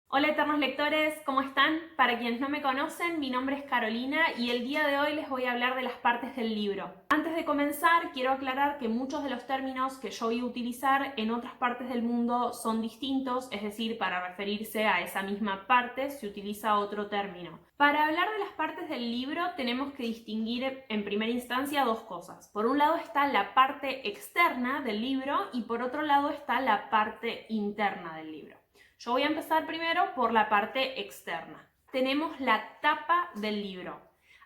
Hola eternos lectores, ¿cómo están? Para quienes no me conocen, mi nombre es Carolina y el día de hoy les voy a hablar de las partes del libro. Antes de comenzar, quiero aclarar que muchos de los términos que yo voy a utilizar en otras partes del mundo son distintos, es decir, para referirse a esa misma parte se utiliza otro término. Para hablar de las partes del libro tenemos que distinguir en primera instancia dos cosas. Por un lado está la parte externa del libro y por otro lado está la parte interna del libro. Yo voy a empezar primero por la parte externa. Tenemos la tapa del libro.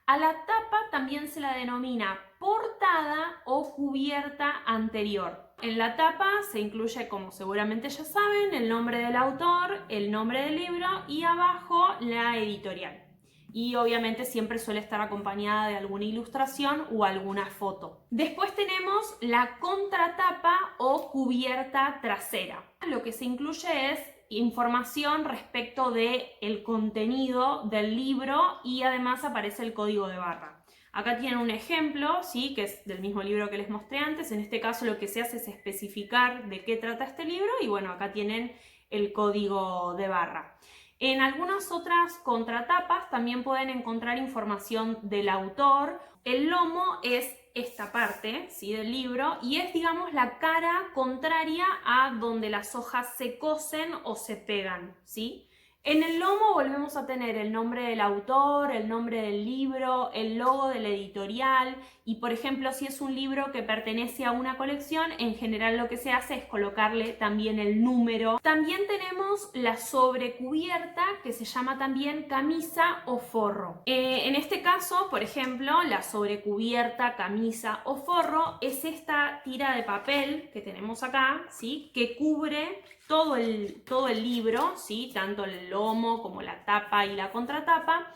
A la tapa también se la denomina portada o cubierta anterior. En la tapa se incluye, como seguramente ya saben, el nombre del autor, el nombre del libro y abajo la editorial. Y obviamente siempre suele estar acompañada de alguna ilustración o alguna foto. Después tenemos la contratapa o cubierta trasera. Lo que se incluye es información respecto del contenido del libro y además aparece el código de barra. Acá tienen un ejemplo, ¿sí? Que es del mismo libro que les mostré antes. En este caso lo que se hace es especificar de qué trata este libro y bueno, acá tienen el código de barra. En algunas otras contratapas también pueden encontrar información del autor. El lomo es esta parte, ¿sí? Del libro y es, digamos, la cara contraria a donde las hojas se cosen o se pegan, ¿sí? En el lomo volvemos a tener el nombre del autor, el nombre del libro, el logo de la editorial y, por ejemplo, si es un libro que pertenece a una colección, en general lo que se hace es colocarle también el número. También tenemos la sobrecubierta que se llama también camisa o forro. En este caso, por ejemplo, la sobrecubierta, camisa o forro es esta tira de papel que tenemos acá, ¿sí? Que cubre todo el libro, ¿sí? Tanto el lomo como la tapa y la contratapa.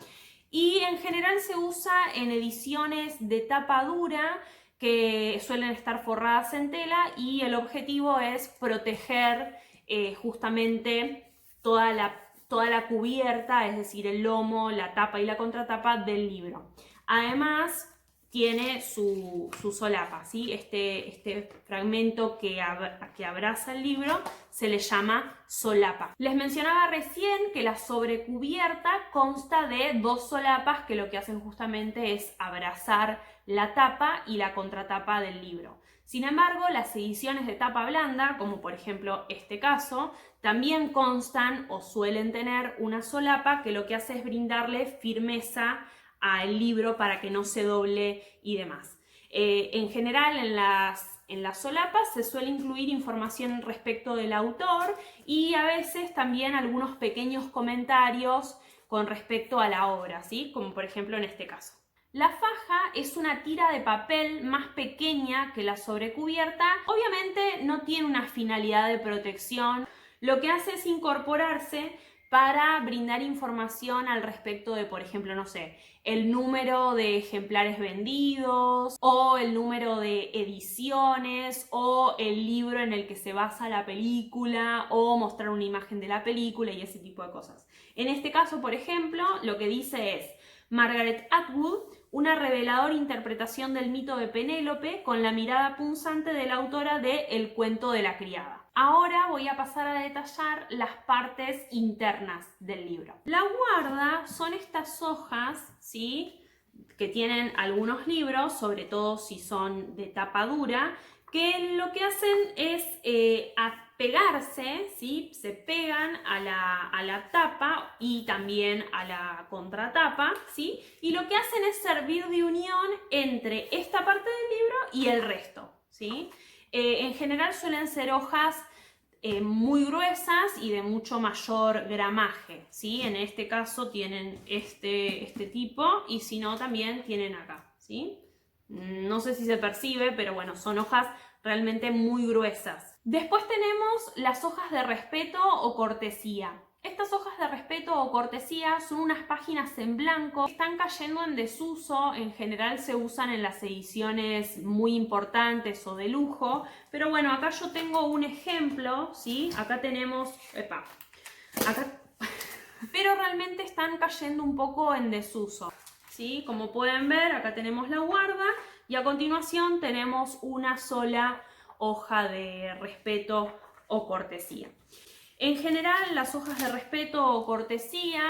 Y en general se usa en ediciones de tapa dura que suelen estar forradas en tela y el objetivo es proteger justamente toda la cubierta, es decir, el lomo, la tapa y la contratapa del libro. Además, tiene su solapa, ¿sí? Este fragmento que abraza el libro se le llama solapa. Les mencionaba recién que la sobrecubierta consta de dos solapas que lo que hacen justamente es abrazar la tapa y la contratapa del libro. Sin embargo, las ediciones de tapa blanda, como por ejemplo este caso, también constan o suelen tener una solapa que lo que hace es brindarle firmeza al libro para que no se doble y demás. En general en las solapas se suele incluir información respecto del autor y a veces también algunos pequeños comentarios con respecto a la obra, ¿sí? Como por ejemplo en este caso. La faja es una tira de papel más pequeña que la sobrecubierta. Obviamente no tiene una finalidad de protección. Lo que hace es incorporarse para brindar información al respecto de, por ejemplo, no sé, el número de ejemplares vendidos o el número de ediciones o el libro en el que se basa la película o mostrar una imagen de la película y ese tipo de cosas. En este caso, por ejemplo, lo que dice es Margaret Atwood, una reveladora interpretación del mito de Penélope con la mirada punzante de la autora de El cuento de la criada. Ahora voy a pasar a detallar las partes internas del libro. La guarda son estas hojas, ¿sí? Que tienen algunos libros, sobre todo si son de tapa dura, que lo que hacen es pegarse, ¿sí? Se pegan a la tapa y también a la contratapa, ¿sí? Y lo que hacen es servir de unión entre esta parte del libro y el resto, ¿sí? En general suelen ser hojas muy gruesas y de mucho mayor gramaje, ¿sí? En este caso tienen este tipo y si no también tienen acá, ¿sí? No sé si se percibe, pero bueno, son hojas realmente muy gruesas. Después tenemos las hojas de respeto o cortesía. Estas hojas de respeto o cortesía son unas páginas en blanco que están cayendo en desuso, en general se usan en las ediciones muy importantes o de lujo, pero bueno, acá yo tengo un ejemplo, ¿sí? Acá tenemos, pero realmente están cayendo un poco en desuso, ¿sí? Como pueden ver, acá tenemos la guarda y a continuación tenemos una sola hoja de respeto o cortesía. En general, las hojas de respeto o cortesía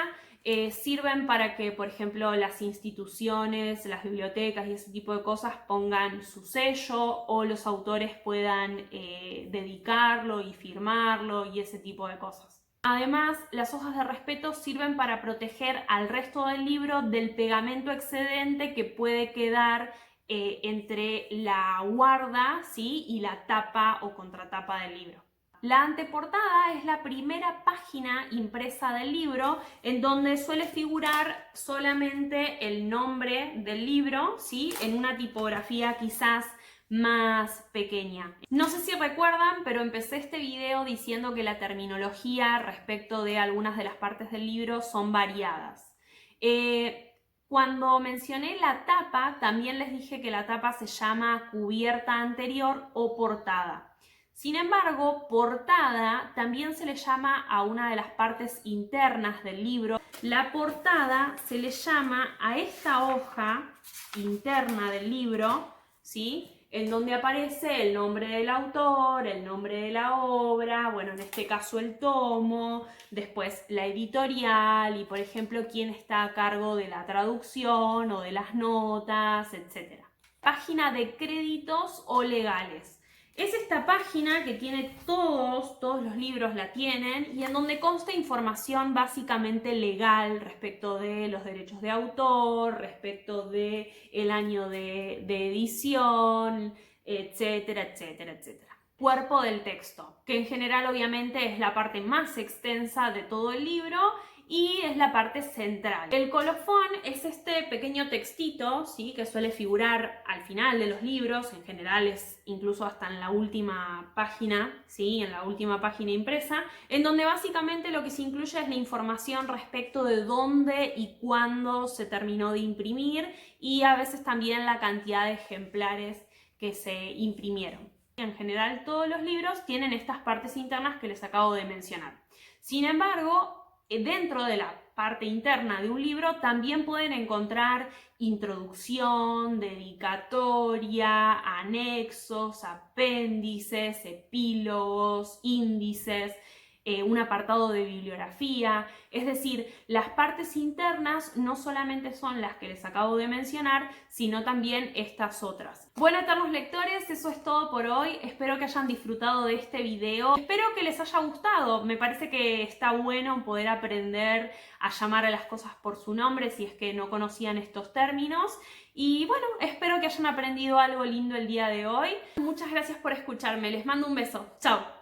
sirven para que, por ejemplo, las instituciones, las bibliotecas y ese tipo de cosas pongan su sello o los autores puedan dedicarlo y firmarlo y ese tipo de cosas. Además, las hojas de respeto sirven para proteger al resto del libro del pegamento excedente que puede quedar entre la guarda, ¿sí?, y la tapa o contratapa del libro. La anteportada es la primera página impresa del libro en donde suele figurar solamente el nombre del libro, ¿sí?, en una tipografía quizás más pequeña. No sé si recuerdan, pero empecé este video diciendo que la terminología respecto de algunas de las partes del libro son variadas. Cuando mencioné la tapa, también les dije que la tapa se llama cubierta anterior o portada. Sin embargo, portada también se le llama a una de las partes internas del libro. La portada se le llama a esta hoja interna del libro, ¿sí?, en donde aparece el nombre del autor, el nombre de la obra, bueno, en este caso el tomo, después la editorial y, por ejemplo, quién está a cargo de la traducción o de las notas, etc. Página de créditos o legales. Es esta página que tiene todos los libros la tienen y en donde consta información básicamente legal respecto de los derechos de autor, respecto de el año de edición, etcétera, etcétera, etcétera. Cuerpo del texto, que en general obviamente es la parte más extensa de todo el libro y es la parte central. El colofón es este pequeño textito, ¿sí?, que suele figurar al final de los libros, en general es incluso hasta en la última página, ¿sí?, en la última página impresa, en donde básicamente lo que se incluye es la información respecto de dónde y cuándo se terminó de imprimir y a veces también la cantidad de ejemplares que se imprimieron. En general todos los libros tienen estas partes internas que les acabo de mencionar. Sin embargo, dentro de la parte interna de un libro también pueden encontrar introducción, dedicatoria, anexos, apéndices, epílogos, índices, un apartado de bibliografía. Es decir, las partes internas no solamente son las que les acabo de mencionar, sino también estas otras. Bueno, eternos lectores, eso es todo por hoy. Espero que hayan disfrutado de este video. Espero que les haya gustado. Me parece que está bueno poder aprender a llamar a las cosas por su nombre si es que no conocían estos términos. Y bueno, espero que hayan aprendido algo lindo el día de hoy. Muchas gracias por escucharme. Les mando un beso. Chao.